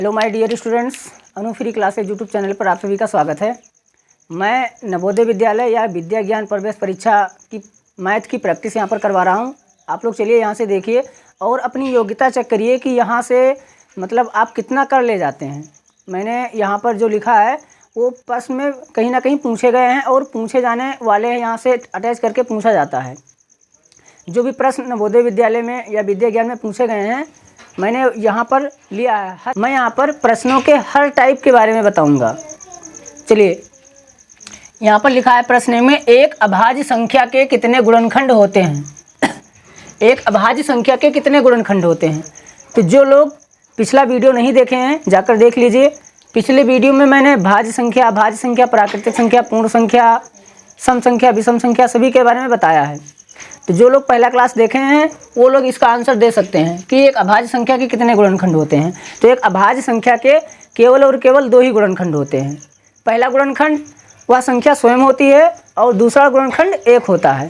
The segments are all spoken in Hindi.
Hello my dear students, Anu free classes YouTube channel पर आप सभी का स्वागत है। मैं नवोदय विद्यालय या विद्या ज्ञान प्रवेश परीक्षा की मैथ की प्रैक्टिस यहाँ पर करवा रहा हूँ। आप लोग चलिए यहाँ से देखिए और अपनी योग्यता चेक करिए कि यहाँ से मतलब आप कितना कर ले जाते हैं। मैंने यहाँ पर जो लिखा है वो प्रश्न में कहीं ना कहीं पूछे गए हैं और पूछे जाने वाले हैं, यहाँ से अटैच करके पूछा जाता है। जो भी प्रश्न नवोदय विद्यालय में या विद्या ज्ञान में पूछे गए हैं मैंने यहाँ पर लिया है। मैं यहाँ पर प्रश्नों के हर टाइप के बारे में बताऊँगा। चलिए यहाँ पर लिखा है प्रश्न में, एक अभाज्य संख्या के कितने गुणनखंड होते हैं। एक अभाज्य संख्या के कितने गुणनखंड होते हैं। तो जो लोग पिछला वीडियो नहीं देखे हैं जाकर देख लीजिए। पिछले वीडियो में मैंने भाज्य संख्या, अभाज्य संख्या, प्राकृतिक संख्या, पूर्ण संख्या, सम संख्या, विषम संख्या सभी के बारे में बताया है। तो जो लोग पहला क्लास देखे हैं वो लोग इसका आंसर दे सकते हैं कि एक अभाज्य संख्या के कितने गुणनखंड होते हैं। तो एक अभाज्य संख्या के केवल और केवल दो ही गुणनखंड होते हैं। पहला गुणनखंड वह संख्या स्वयं होती है और दूसरा गुणनखंड एक होता है।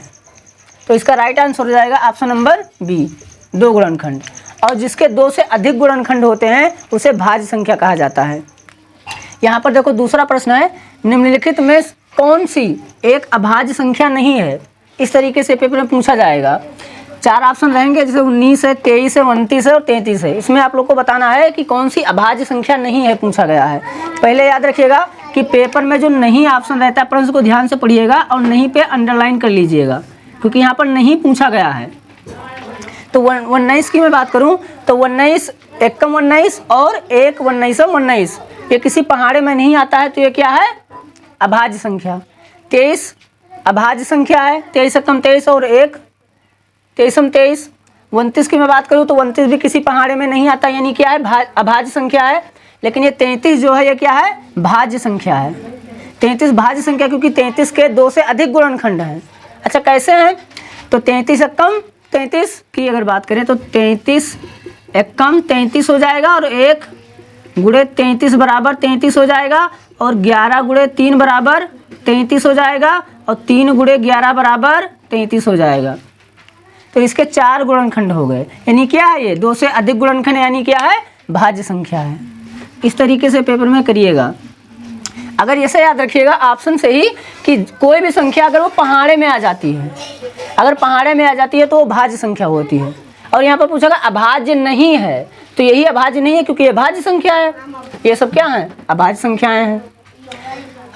तो इसका राइट आंसर हो जाएगा ऑप्शन नंबर बी, दो गुणनखंड। और जिसके दो से अधिक गुणनखंड होते हैं उसे भाज्य संख्या कहा जाता है। यहाँ पर देखो दूसरा प्रश्न है, निम्नलिखित में कौन सी एक अभाज्य संख्या नहीं है। इस तरीके से पेपर में पूछा जाएगा। चार ऑप्शन रहेंगे जैसे 19 है, 23 है, 29 है और 33 है। इसमें आप लोग को बताना है कि कौन सी अभाज्य संख्या नहीं है पूछा गया है। पहले याद रखिएगा कि पेपर में जो नहीं ऑप्शन रहता है प्रश्न को ध्यान से पढ़िएगा और नहीं पे अंडरलाइन कर लीजिएगा, क्योंकि यहाँ पर नहीं पूछा गया है। तो 19 की मैं बात करूँ तो 19 एकम 19 और एक 19 ये किसी पहाड़े में नहीं आता है, तो ये क्या है, अभाज्य संख्या। 23 अभाज्य संख्या है, 23 एकम 23 और एक 23 23। 29 की मैं बात करूँ तो 29 भी किसी पहाड़े में नहीं आता, यानी क्या है, अभाज्य संख्या है। लेकिन ये 33 जो है ये क्या है, भाज्य संख्या है। 33 भाज्य संख्या क्योंकि 33 के दो से अधिक गुणनखंड हैं। अच्छा कैसे हैं, तो 33 एकम 33 की अगर बात करें तो 33 एकम 33 हो जाएगा और 1 गुणे 33 बराबर 33 हो जाएगा और 11 गुणे 3 बराबर 33 हो जाएगा और 3 गुणे 11 बराबर 33 हो जाएगा। तो इसके 4 गुणनखंड हो गए, यानी क्या है, ये दो से अधिक गुणनखंड यानी क्या है, भाज्य संख्या है। इस तरीके से पेपर में करिएगा। अगर ऐसे याद रखिएगा ऑप्शन से ही कि कोई भी संख्या अगर वो पहाड़े में आ जाती है, अगर पहाड़े में आ जाती है तो वो भाज्य संख्या होती है। और यहाँ पर पूछा अभाज्य नहीं है, तो यही अभाज्य नहीं है क्योंकि ये भाज्य संख्या है। ये सब क्या है, अभाज्य संख्याएं हैं।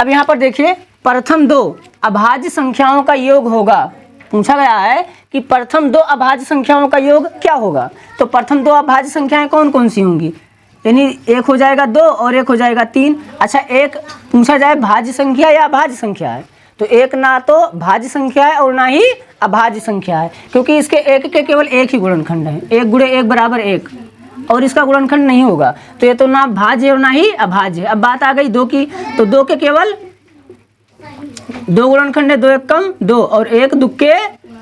अब यहाँ पर देखिए प्रथम दो अभाज्य संख्याओं का योग होगा। पूछा गया है कि प्रथम दो अभाज्य संख्याओं का योग क्या होगा। तो प्रथम दो अभाज्य संख्याएं कौन कौन सी होंगी, यानी एक हो जाएगा 2 और एक हो जाएगा 3। अच्छा एक पूछा जाए भाज्य संख्या या अभाज्य संख्या है, तो एक ना तो भाज्य संख्या है और ना ही अभाज्य संख्या है, क्योंकि इसके एक के केवल एक ही गुणनखंड है, 1 गुणे 1 बराबर 1, और इसका गुणनखंड नहीं होगा। तो ये तो ना भाज्य और ना ही अभाज्य है। अब बात आ गई 2 की, तो 2 के केवल 2 गुणनखंड है, 2 एकम 2 और 1 दुक्के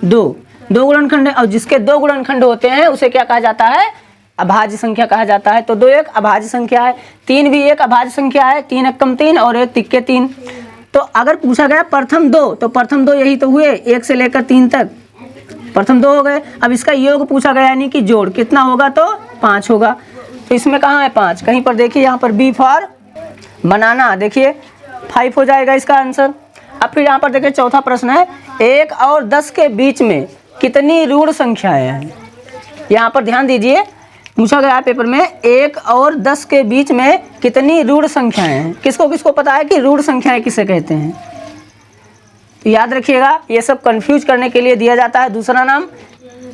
2 गुणनखंड है। और जिसके 2 गुणनखंड होते हैं उसे क्या कहा जाता है, अभाज्य संख्या कहा जाता है। तो 2 एक अभाज्य संख्या है, 3 भी एक अभाज्य संख्या है, 3 एकम 3 और 1 तिक्के 3। तो अगर पूछा गया प्रथम 2, तो प्रथम 2 यही तो हुए, 1 से लेकर 3 तक प्रथम 2 हो गए। अब इसका योग पूछा गया यानी कि जोड़ कितना होगा, तो 5 होगा। तो इसमें कहाँ है 5, कहीं पर देखिए, यहाँ पर बी फॉर बनाना, देखिए 5 हो जाएगा इसका आंसर। अब फिर यहाँ पर देखिए चौथा प्रश्न है, 1 और 10 के बीच में कितनी ऋण संख्याएं हैं। यहाँ पर ध्यान दीजिए, पूछा गया पेपर में 1 और 10 के बीच में कितनी ऋण संख्याएं हैं। किसको किसको पता है कि ऋण संख्याएं किसे कहते हैं। तो याद रखिएगा ये सब कंफ्यूज करने के लिए दिया जाता है। दूसरा नाम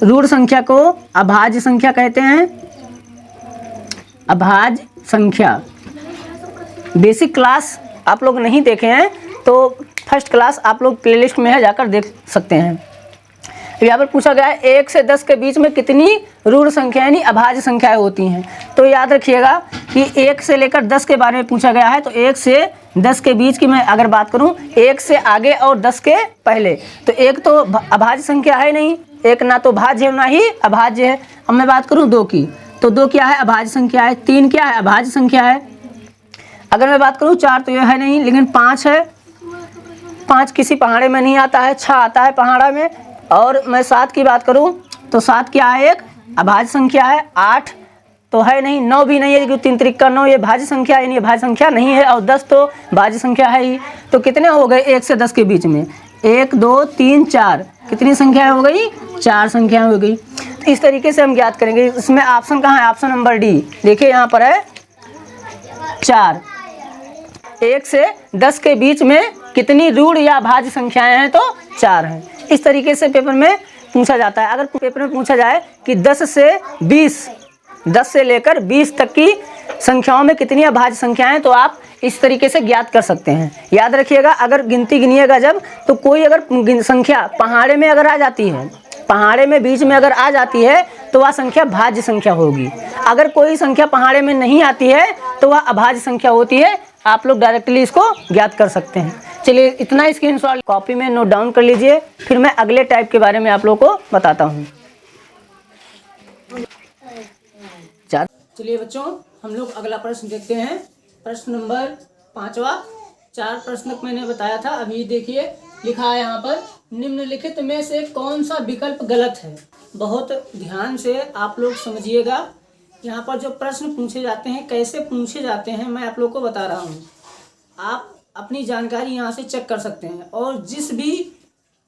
ऋण संख्या को अभाज्य संख्या कहते हैं, अभाज्य संख्या। बेसिक क्लास आप लोग नहीं देखे हैं तो फर्स्ट क्लास आप लोग प्लेलिस्ट में है, जाकर देख सकते हैं। यहाँ पर पूछा गया है 1 से 10 के बीच में कितनी ऋण संख्या यानी अभाज्य संख्याएं होती हैं। तो याद रखिएगा कि 1 से लेकर 10 के बारे में पूछा गया है। तो 1 से 10 के बीच की मैं अगर बात करूं, 1 से आगे और 10 के पहले, तो 1 तो अभाज्य संख्या है नहीं, 1 ना तो भाज्य है ना ही अभाज्य है। अब मैं बात करूं 2 की, तो 2 क्या है, अभाज्य संख्या है। 3 क्या है, अभाज्य संख्या है। अगर मैं बात करूँ 4 तो यह है नहीं, लेकिन 5 है, 5 किसी पहाड़े में नहीं आता है, 6 आता है पहाड़ा में। और मैं 7 की बात करूं तो 7 क्या है, एक अभाज्य संख्या है। 8 तो है नहीं, 9 भी नहीं है क्योंकि 3 त्रिक का 9 ये भाज्य संख्या यानी ये भाज्य संख्या नहीं है, और 10 तो भाज्य संख्या है ही। तो कितने हो गए 1 से 10 के बीच में? 1 2 3 4, कितनी संख्याएं हो गई? 4 संख्याएं हो गई। तो इस तरीके से हम ज्ञात करेंगे। इसमें ऑप्शन कहाँ है? Option number D. देखिए यहाँ पर है 4। 1 से 10 के बीच में कितनी ऋण या भाज्य संख्याएं हैं? तो 4 हैं। इस तरीके से पेपर में पूछा जाता है। अगर पेपर में पूछा जाए कि 10 से 20, 10 से लेकर 20 तक की संख्याओं में कितनी अभाज्य संख्याएं हैं, तो आप इस तरीके से ज्ञात कर सकते हैं। याद रखिएगा, अगर गिनती गिनिएगा जब, तो कोई अगर संख्या पहाड़े में अगर आ जाती है, पहाड़े में बीच में अगर आ जाती है, तो वह संख्या भाज्य संख्या होगी। अगर कोई संख्या पहाड़े में नहीं आती है तो वह अभाज्य संख्या होती है। आप लोग डायरेक्टली इसको ज्ञात कर सकते हैं। चलिए इतना स्क्रीनशॉट कॉपी में नोट डाउन कर लीजिए, फिर मैं अगले टाइप के बारे में आप लोगों को बताता हूँ। चलिए बच्चों, हम लोग अगला प्रश्न देखते हैं। प्रश्न नंबर 5वां। 4 प्रश्न मैंने बताया था। अभी देखिए लिखा है यहाँ पर, निम्नलिखित में से कौन सा विकल्प गलत है? बहुत ध्यान से आप लोग समझिएगा। यहाँ पर जो प्रश्न पूछे जाते हैं, कैसे पूछे जाते हैं, मैं आप लोग को बता रहा हूँ। आप अपनी जानकारी यहाँ से चेक कर सकते हैं, और जिस भी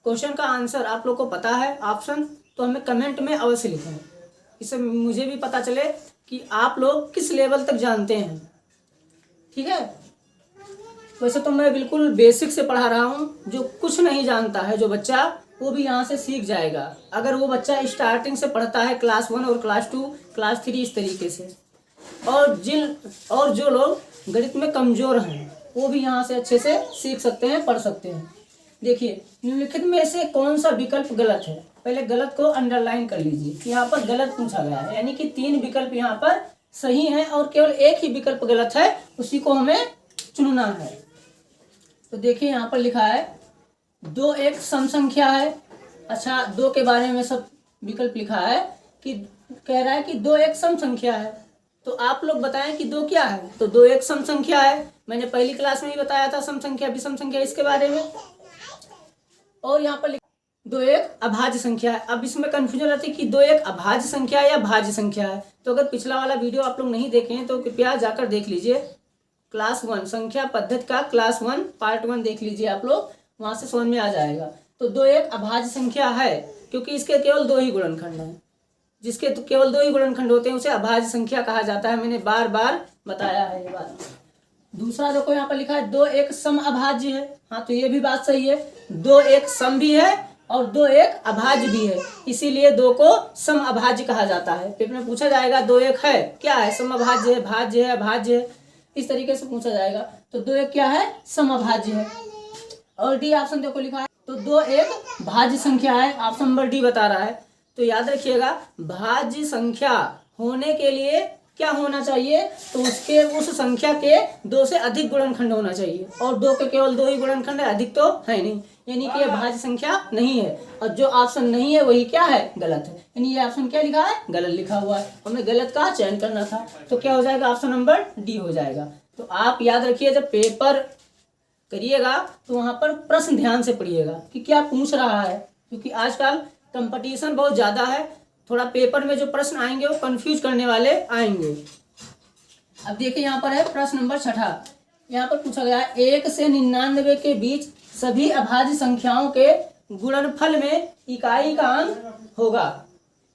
क्वेश्चन का आंसर आप लोग को पता है ऑप्शन, तो हमें कमेंट में अवश्य लिखें। इससे मुझे भी पता चले कि आप लोग किस लेवल तक जानते हैं। ठीक है, वैसे तो मैं बिल्कुल बेसिक से पढ़ा रहा हूँ। जो कुछ नहीं जानता है जो बच्चा, वो भी यहाँ से सीख जाएगा। अगर वो बच्चा स्टार्टिंग से पढ़ता है क्लास 1 और क्लास 2, क्लास 3 इस तरीके से, और जो लोग गणित में कमज़ोर हैं वो भी यहाँ से अच्छे से सीख सकते हैं, पढ़ सकते हैं। देखिए निम्नलिखित में से कौन सा विकल्प गलत है? पहले गलत को अंडरलाइन कर लीजिए। यहाँ पर गलत पूछा गया है, यानी कि 3 विकल्प यहाँ पर सही हैं और केवल एक ही विकल्प गलत है, उसी को हमें चुनना है। तो देखिए यहाँ पर लिखा है 2 एक सम संख्या है। अच्छा, 2 के बारे में सब विकल्प लिखा है कि कह रहा है कि 2 एक सम संख्या है। तो आप लोग बताएं कि 2 क्या है? तो 2 एक सम संख्या है। मैंने पहली क्लास में ही बताया था सम संख्या विषम संख्या इसके बारे में। और यहाँ पर 2 एक अभाज्य संख्या है। अब इसमें कंफ्यूजन रहती है कि 2 एक अभाज्य संख्या है या भाज्य संख्या है। तो अगर पिछला वाला वीडियो आप लोग नहीं देखे हैं तो कृपया जाकर देख लीजिए। क्लास 1 संख्या पद्धति का क्लास 1 पार्ट 1 देख लीजिए आप लोग, वहाँ से समझ में आ जाएगा। तो 2 एक अभाज्य संख्या है क्योंकि इसके केवल 2 ही गुणनखंड हैं। जिसके तो केवल 2 ही गुणनखंड होते हैं उसे अभाज्य संख्या कहा जाता है। मैंने बार बार बताया है ये बात। दूसरा देखो यहाँ पर लिखा है 2 एक सम अभाज्य है। हाँ, तो ये भी बात सही है। 2 एक सम भी है और 2 एक अभाज्य भी है, इसीलिए 2 को सम अभाज्य कहा जाता है। पेपर में पूछा जाएगा 2 एक है क्या है? सम अभाज्य है, भाज्य है, अभाज्य है, इस तरीके से पूछा जाएगा। तो 2 एक क्या है? सम अभाज्य है। और डी ऑप्शन देखो लिखा है, तो 2 एक भाज्य संख्या है। ऑप्शन नंबर डी बता रहा है। तो याद रखिएगा, भाज्य संख्या होने के लिए क्या होना चाहिए? तो उसके उस संख्या के 2 से अधिक गुणनखंड होना चाहिए, और 2 के केवल 2 ही गुणनखंड है, अधिक तो है नहीं, यानी कि ये भाज्य संख्या नहीं है। और जो ऑप्शन नहीं है वही क्या है? गलत है। यानी ये ऑप्शन क्या लिखा है? गलत लिखा हुआ है। हमें गलत का चयन करना था, तो क्या हो जाएगा? ऑप्शन नंबर डी हो जाएगा। तो आप याद रखिए, जब पेपर करिएगा तो वहाँ पर प्रश्न ध्यान से पढ़िएगा कि क्या पूछ रहा है, क्योंकि आजकल कंपटीशन बहुत ज़्यादा है। थोड़ा पेपर में जो प्रश्न आएंगे वो कंफ्यूज करने वाले आएंगे। अब देखिए यहाँ पर है प्रश्न नंबर 6। यहाँ पर पूछा गया है 1 से 99 के बीच सभी अभाज्य संख्याओं के गुणनफल में इकाई का अंक होगा।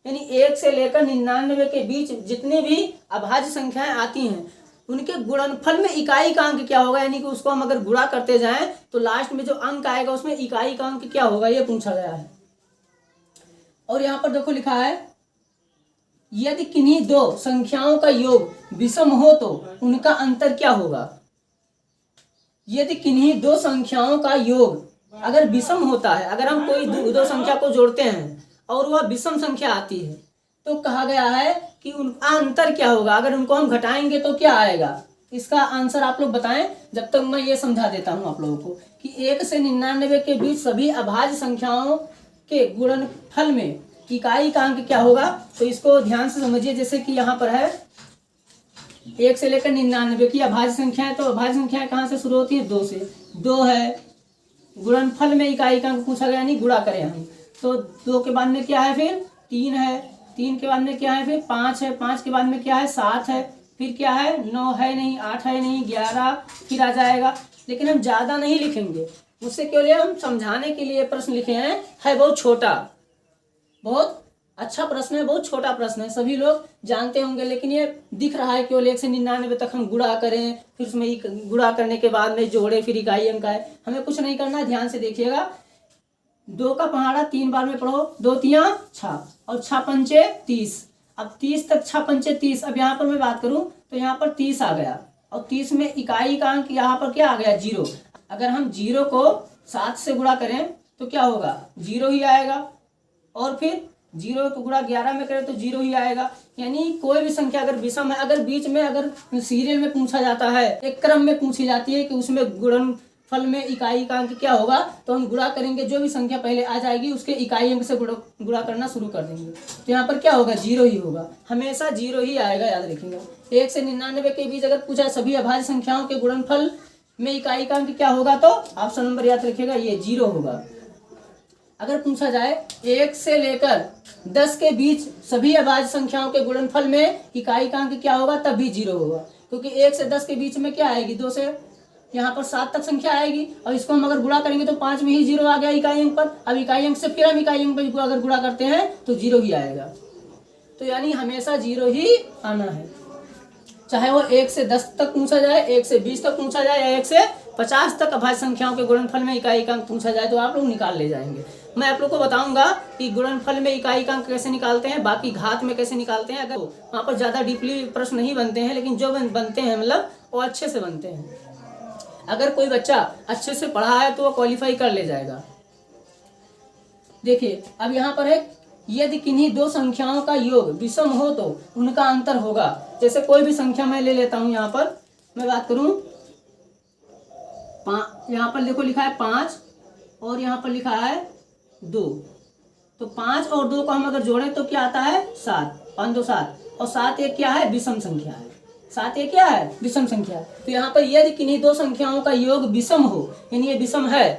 यानी 1 से लेकर 99 के बीच जितनी भी अभाज्य संख्याएं आती हैं उनके गुणनफल में इकाई का अंक क्या होगा? यानी कि उसको हम अगर गुणा करते जाएं तो लास्ट में जो अंक आएगा उसमें इकाई का अंक क्या होगा, ये पूछा गया है। और यहाँ पर देखो लिखा है, यदि किन्हीं 2 संख्याओं का योग विषम हो तो उनका अंतर क्या होगा? यदि किन्हीं 2 संख्याओं का योग अगर विषम होता है, अगर हम कोई 2 संख्या को जोड़ते हैं और वह विषम संख्या आती है, तो कहा गया है कि उनका अंतर क्या होगा? अगर उनको हम घटाएंगे तो क्या आएगा? इसका आंसर आप लोग बताएं, जब तक मैं ये समझा देता हूं आप लोगों को कि 1 से 99 के बीच सभी अभाज्य संख्याओं के गुणनफल में इकाई का अंक क्या होगा। तो इसको ध्यान से समझिए। जैसे कि यहाँ पर है 1 से लेकर 99 की अभाज्य संख्या है, तो अभाज्य संख्याएं कहाँ से शुरू होती है? 2 से। 2 है, गुणनफल में इकाई का अंक पूछा गया, नहीं गुणा करें हम, तो 2 के बाद में क्या है? फिर 3 है, 3 के बाद में क्या है, फिर 5 है, 5 के बाद में क्या है, 7 है, फिर क्या है, 9 है नहीं, 8 है नहीं, 11 फिर आ जाएगा। लेकिन हम ज़्यादा नहीं लिखेंगे, उससे क्यों लिए, हम समझाने के लिए प्रश्न लिखे हैं। है बहुत छोटा, बहुत अच्छा प्रश्न है, बहुत छोटा प्रश्न है, सभी लोग जानते होंगे। लेकिन ये दिख रहा है केवल 1 से 99 तक हम गुणा करें, फिर उसमें गुणा करने के बाद में जोड़े, फिर इकाई अंक आए। हमें कुछ नहीं करना है, ध्यान से देखिएगा। 2 का पहाड़ा 3 बार में पढ़ो, 2 तियां 6 और 6 पंचे 30। अब 30 तक 6 पंचे 30। अब यहाँ पर मैं बात करूँ तो यहाँ पर 30 आ गया, और 30 में इकाई का अंक यहाँ पर क्या आ गया, 0। अगर हम 0 को 7 से गुणा करें तो क्या होगा, 0 ही आएगा। और फिर 0 को गुणा 11 में करें तो 0 ही आएगा। यानी कोई भी संख्या अगर विषम है, अगर बीच में अगर सीरियल में पूछा जाता है, एक क्रम में पूछी जाती है कि उसमें गुणनफल में इकाई का अंक क्या होगा, तो हम गुणा करेंगे, जो भी संख्या पहले आ जाएगी उसके इकाई अंक से गुणा करना शुरू कर देंगे। तो यहाँ पर क्या होगा, 0 ही होगा, हमेशा 0 ही आएगा, याद रखिएगा। 1 से 99 के बीच अगर पूछा सभी अभाज्य संख्याओं के गुणनफल में इकाई का अंक क्या होगा, तो ऑप्शन नंबर याद रखिएगा, ये 0 होगा। अगर पूछा जाए 1 से लेकर 10 के बीच सभी अभाज्य संख्याओं के गुणनफल में इकाई का अंक क्या होगा, तब भी 0 होगा, क्योंकि 1 से 10 के बीच में क्या आएगी, 2 से यहाँ पर 7 तक संख्या आएगी, और इसको हम अगर गुणा करेंगे तो 5 में ही 0 आ गया इकाई अंक पर। अब इकाई अंक से फिर हम इकाई अंक पर अगर गुणा करते हैं तो 0 ही आएगा। तो यानी हमेशा 0 ही आना है, चाहे वो 1 से 10 तक पूछा जाए, 1 से 20 तक पूछा जाए, या 1 से 50 तक अभाज्य संख्याओं के गुणनफल में इकाई का अंक पूछा जाए, तो आप लोग निकाल ले जाएंगे। मैं आप लोग को बताऊंगा कि गुणनफल में इकाई का अंक कैसे निकालते हैं, बाकी घात में कैसे निकालते हैं। अगर वहाँ पर ज़्यादा डीपली प्रश्न नहीं बनते हैं, लेकिन जो बनते हैं मतलब वो अच्छे से बनते हैं। अगर कोई बच्चा अच्छे से पढ़ा है तो वो क्वालिफाई कर ले जाएगा। देखिए अब यहाँ पर है, यदि किन्हीं 2 संख्याओं का योग विषम हो तो उनका अंतर होगा। जैसे कोई भी संख्या मैं ले लेता हूँ, यहाँ पर मैं बात करूँ, यहाँ पर देखो लिखा है 5 और यहाँ पर लिखा है 2। तो 5 और 2 को हम अगर जोड़ें तो क्या आता है, 7, 5 2 7, और 7 एक क्या है, विषम संख्या है। 7 एक क्या है, विषम संख्या। तो यहाँ पर यदि किन्हीं 2 संख्याओं का योग विषम हो, यानी ये विषम है,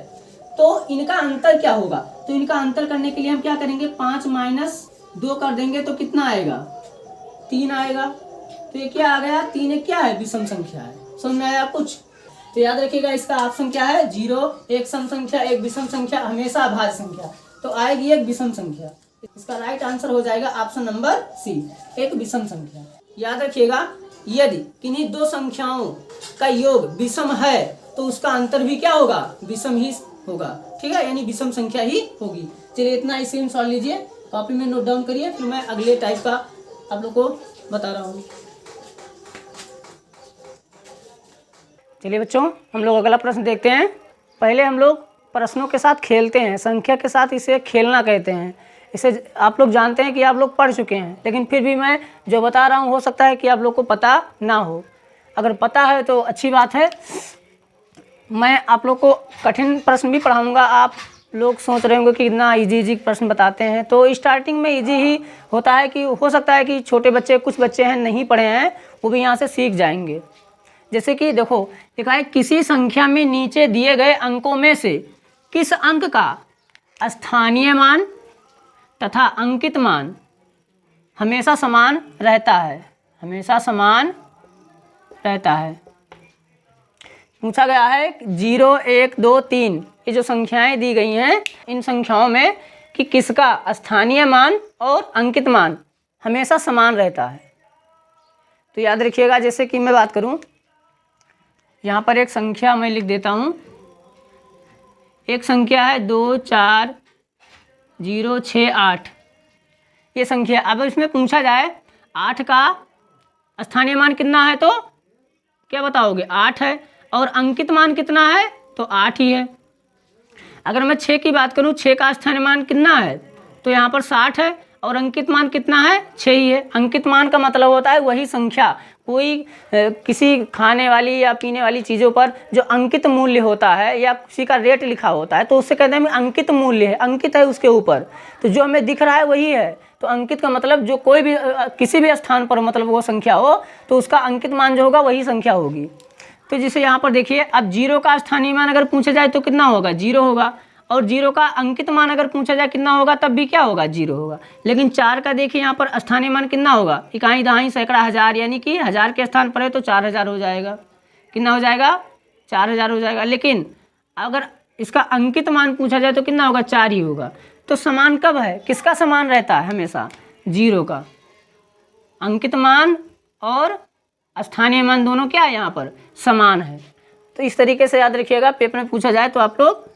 तो इनका अंतर क्या होगा। तो इनका अंतर करने के लिए हम क्या करेंगे, 5 - 2 कर देंगे तो कितना आएगा, 3 आएगा। तो ये क्या आ गया, 3 एक क्या है, विषम संख्या है। समझ में आया कुछ। तो याद रखिएगा इसका ऑप्शन क्या है, 0। एक सम संख्या, एक विषम संख्या, हमेशा अभाज्य संख्या, तो आएगी एक विषम संख्या। इसका राइट आंसर हो जाएगा ऑप्शन नंबर सी, एक विषम संख्या। याद रखिएगा यदि किन्हीं 2 संख्याओं का योग विषम है तो उसका अंतर भी क्या होगा, विषम ही होगा। ठीक है, यानी विषम संख्या ही होगी। चलिए इतना ही सेम सॉल्व लीजिए, कॉपी में नोट डाउन करिए, फिर मैं अगले टाइप का आप लोग को बता रहा हूँ। चलिए बच्चों, हम लोग अगला प्रश्न देखते हैं। पहले हम लोग प्रश्नों के साथ खेलते हैं, संख्या के साथ इसे खेलना कहते हैं। इसे आप लोग जानते हैं कि आप लोग पढ़ चुके हैं, लेकिन फिर भी मैं जो बता रहा हूँ हो सकता है कि आप लोग को पता ना हो। अगर पता है तो अच्छी बात है। मैं आप लोग को कठिन प्रश्न भी पढ़ाऊँगा। आप लोग सोच रहे होंगे कि इतना इजी प्रश्न बताते हैं, तो स्टार्टिंग में इजी ही होता है। कि हो सकता है कि छोटे बच्चे, कुछ बच्चे हैं नहीं पढ़े हैं, वो भी यहाँ से सीख जाएंगे। जैसे कि देखो लिखा है, किसी संख्या में नीचे दिए गए अंकों में से किस अंक का स्थानीय मान तथा अंकित मान हमेशा समान रहता है, हमेशा समान रहता है। पूछा गया है 0 1 2 3 ये जो संख्याएं दी गई हैं, इन संख्याओं में कि किसका स्थानीय मान और अंकित मान हमेशा समान रहता है। तो याद रखिएगा, जैसे कि मैं बात करूं, यहाँ पर एक संख्या मैं लिख देता हूँ। एक संख्या है 2 4 0 6 8, ये संख्या। अब इसमें पूछा जाए 8 का स्थानीय मान कितना है, तो क्या बताओगे, 8 है, और अंकित मान कितना है, तो 8 ही है। अगर मैं 6 की बात करूँ, 6 का स्थानीय मान कितना है, तो यहाँ पर 60 है, और अंकित मान कितना है, 6 ही है। अंकित मान का मतलब होता है वही संख्या, कोई किसी खाने वाली या पीने वाली चीज़ों पर जो अंकित मूल्य होता है या किसी का रेट लिखा होता है, तो उससे कहते हैं अंकित मूल्य है, अंकित है उसके ऊपर, तो जो हमें दिख रहा है वही है। तो अंकित का मतलब जो कोई भी किसी भी स्थान पर मतलब वो संख्या हो, तो उसका अंकित मान जो होगा वही संख्या होगी। तो जैसे यहाँ पर देखिए, अब 0 का स्थानीय मान अगर पूछा जाए तो कितना होगा, 0 होगा, और 0 का अंकित मान अगर पूछा जाए कितना होगा तब भी क्या होगा, 0 होगा। लेकिन 4 का देखिए यहाँ पर स्थानीय मान कितना होगा, इकाई, दहाई, सैकड़ा, हज़ार, यानी कि 1000 के स्थान पर है तो 4000 हो जाएगा। कितना हो जाएगा, 4000 हो जाएगा। लेकिन अगर इसका अंकित मान पूछा जाए तो कितना होगा, 4 ही होगा। तो समान कब है, किसका समान रहता है, हमेशा 0 का। अंकित मान और स्थानीय मान दोनों क्या है यहाँ पर, समान है। तो इस तरीके से याद रखिएगा, पेपर में पूछा जाए तो आप लोग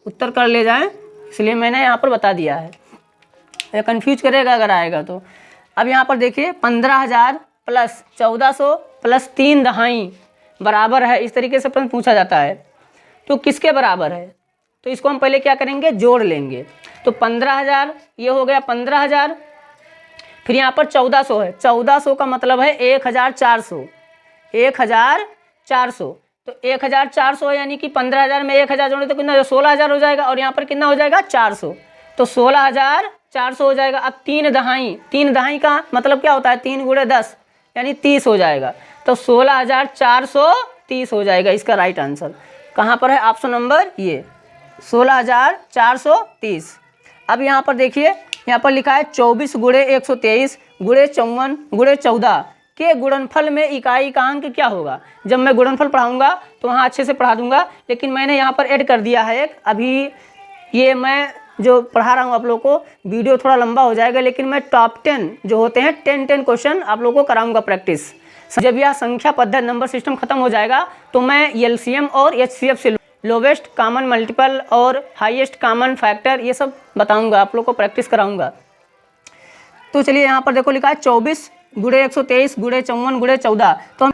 उत्तर कर ले जाएं, इसलिए मैंने यहाँ पर बता दिया है, ये कन्फ्यूज करेगा अगर आएगा तो। अब यहाँ पर देखिए 15000 प्लस 1400 प्लस 3 दहाई बराबर है, इस तरीके से प्रश्न पूछा जाता है। तो किसके बराबर है, तो इसको हम पहले क्या करेंगे, जोड़ लेंगे। तो 15000 ये हो गया 15000, फिर यहाँ पर 1400 है, 1400 का मतलब है 1400, 1400। तो 1400 है, यानी कि 15000 में 1000 जोड़े तो कितना, 16000 हो जाएगा। और यहाँ पर कितना हो जाएगा, 400, तो 16400 हो जाएगा। अब 3 दहाई का मतलब क्या होता है, 3 × 10 यानी 30 हो जाएगा। तो 16430 हो जाएगा इसका राइट आंसर। कहाँ पर है, ऑप्शन नंबर ये 16430। अब यहाँ पर देखिए, यहाँ पर लिखा है 24 × 123 × 54 × 14 के गुणनफल में इकाई का अंक क्या होगा। जब मैं गुणनफल पढ़ाऊंगा तो वहाँ अच्छे से पढ़ा दूंगा, लेकिन मैंने यहाँ पर ऐड कर दिया है एक, अभी ये मैं जो पढ़ा रहा हूँ आप लोग को, वीडियो थोड़ा लंबा हो जाएगा, लेकिन मैं टॉप 10 जो होते हैं 10 क्वेश्चन आप लोगों को कराऊंगा प्रैक्टिस। जब यह संख्या पद्धति नंबर सिस्टम खत्म हो जाएगा तो मैं एलसीएम और एचसीएफ से लोवेस्ट कॉमन मल्टीपल और हाईएस्ट कॉमन फैक्टर ये सब बताऊंगा, आप लोग को प्रैक्टिस कराऊंगा। तो चलिए यहाँ पर देखो लिखा है 24 × 123 × 54 × 14। तो हम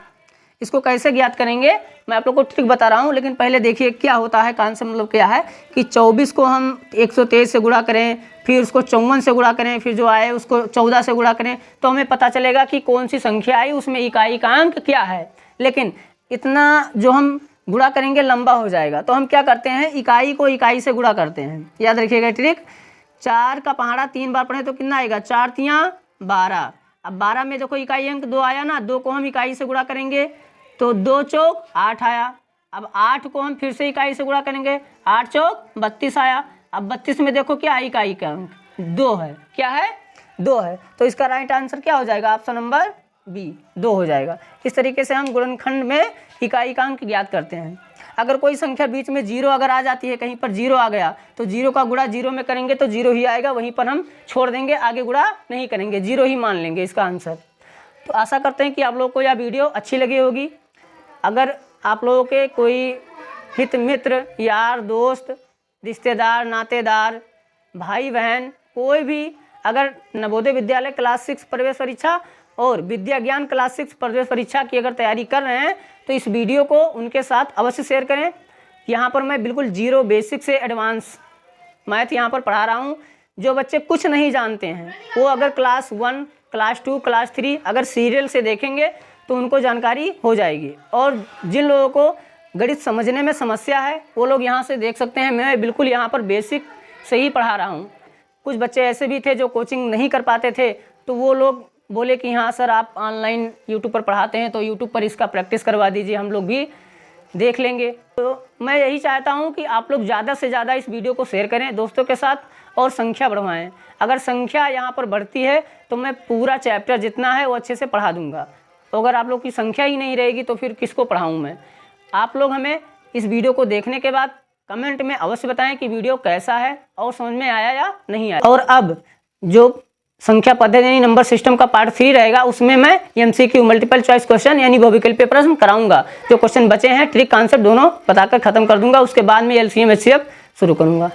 इसको कैसे ज्ञात करेंगे मैं आप लोग को ट्रिक बता रहा हूँ, लेकिन पहले देखिए क्या होता है, कौन से मतलब क्या है कि 24 को हम 123 से गुणा करें, फिर उसको 54 से गुणा करें, फिर जो आए उसको 14 से गुणा करें, तो हमें पता चलेगा कि कौन सी संख्या आई, उसमें इकाई का अंक क्या है। लेकिन इतना जो हम गुणा करेंगे लंबा हो जाएगा, तो हम क्या करते हैं, इकाई को इकाई से गुणा करते हैं। याद रखिएगा ट्रिक। 4 का पहाड़ा 3 बार पढ़े तो कितना आएगा, 4 तियाँ 12। अब 12 में देखो इकाई अंक 2 आया ना, 2 को हम इकाई से गुणा करेंगे तो 2 चौक 8 आया। अब 8 को हम फिर से इकाई से गुणा करेंगे, 8 चौक 32 आया। अब 32 में देखो क्या इकाई का अंक 2 है, क्या है, 2 है। तो इसका राइट आंसर क्या हो जाएगा, ऑप्शन नंबर बी 2 हो जाएगा। इस तरीके से हम गुणनखंड में इकाई का अंक ज्ञात करते हैं। अगर कोई संख्या बीच में 0 अगर आ जाती है, कहीं पर 0 आ गया तो 0 का गुणा 0 में करेंगे तो 0 ही आएगा, वहीं पर हम छोड़ देंगे, आगे गुणा नहीं करेंगे, 0 ही मान लेंगे इसका आंसर। तो आशा करते हैं कि आप लोगों को यह वीडियो अच्छी लगी होगी। अगर आप लोगों के कोई हित मित्र, यार दोस्त, रिश्तेदार, नातेदार, भाई बहन, कोई भी अगर नवोदय विद्यालय क्लास 6 प्रवेश परीक्षा और विद्या ज्ञान क्लास 6 प्रवेश परीक्षा की अगर तैयारी कर रहे हैं तो इस वीडियो को उनके साथ अवश्य शेयर करें। यहाँ पर मैं बिल्कुल 0 बेसिक से एडवांस मैथ यहाँ पर पढ़ा रहा हूँ। जो बच्चे कुछ नहीं जानते हैं वो अगर क्लास 1, क्लास 2, क्लास 3 अगर सीरियल से देखेंगे तो उनको जानकारी हो जाएगी। और जिन लोगों को गणित समझने में समस्या है वो लोग यहाँ से देख सकते हैं। मैं बिल्कुल यहाँ पर बेसिक से ही पढ़ा रहा हूँ। कुछ बच्चे ऐसे भी थे जो कोचिंग नहीं कर पाते थे, तो वो लोग बोले कि हाँ सर आप ऑनलाइन यूट्यूब पर पढ़ाते हैं तो यूट्यूब पर इसका प्रैक्टिस करवा दीजिए, हम लोग भी देख लेंगे। तो मैं यही चाहता हूँ कि आप लोग ज़्यादा से ज़्यादा इस वीडियो को शेयर करें दोस्तों के साथ और संख्या बढ़वाएं। अगर संख्या यहाँ पर बढ़ती है तो मैं पूरा चैप्टर जितना है वो अच्छे से पढ़ा दूँगा। तो अगर आप लोग की संख्या ही नहीं रहेगी तो फिर किसको पढ़ाऊँ मैं। आप लोग हमें इस वीडियो को देखने के बाद कमेंट में अवश्य बताएं कि वीडियो कैसा है और समझ में आया या नहीं आया। और अब जो संख्या पद्धति यानी नंबर सिस्टम का पार्ट 3 रहेगा उसमें मैं MCQ मल्टीपल चॉइस क्वेश्चन यानी बहुविकल्पीय प्रश्न कराऊंगा। जो क्वेश्चन बचे हैं ट्रिक कॉन्सेप्ट दोनों बताकर खत्म कर दूंगा। उसके बाद में LCM HCF शुरू करूंगा।